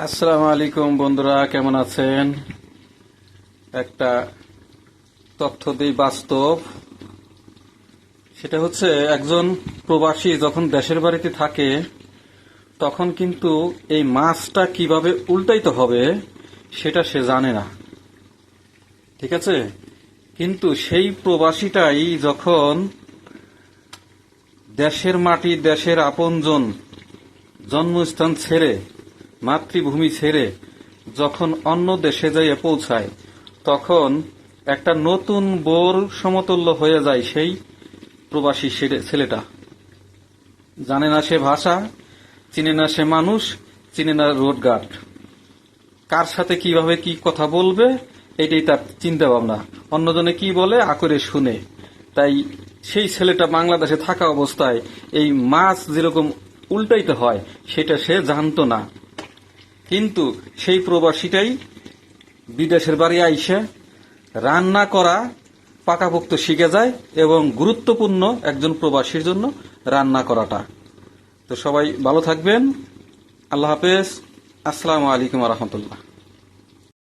আসসালামু আলাইকুম বন্ধুরা, কেমন আছেন? একটা তথ্য দেই বাস্তব। সেটা হচ্ছে, একজন প্রবাসী যখন দেশের বাড়িতে থাকে তখন কিন্তু এই মাছটা কিভাবে উল্টাইতে হবে সেটা সে জানে না। ঠিক আছে, কিন্তু সেই প্রবাসীটাই যখন দেশের মাটি, দেশের আপনজন, জন্মস্থান ছেড়ে, মাতৃভূমি ছেড়ে যখন অন্য দেশে যাইয়ে পৌঁছায়, তখন একটা নতুন বোর সমতুল্য হয়ে যায় সেই প্রবাসী ছেলেটা। জানে না সে ভাষা, চিনে না সে মানুষ, চিনে না রোডঘাট, কার সাথে কিভাবে কি কথা বলবে এটাই তার চিন্তা ভাবনা। অন্যজনে কি বলে আকরে শুনে। তাই সেই ছেলেটা বাংলাদেশে থাকা অবস্থায় এই মাছ যেরকম উল্টাইতে হয় সেটা সে জানতো না। কিন্তু সেই প্রবাসীটাই বিদেশের বাড়ি আইসে রান্না করা পাকাপোক্ত শিখে যায়, এবং গুরুত্বপূর্ণ একজন প্রবাসীর জন্য রান্না করাটা। তো সবাই ভালো থাকবেন। আল্লাহ হাফেজ। আসসালামু আলাইকুম রহমতুল্লাহ।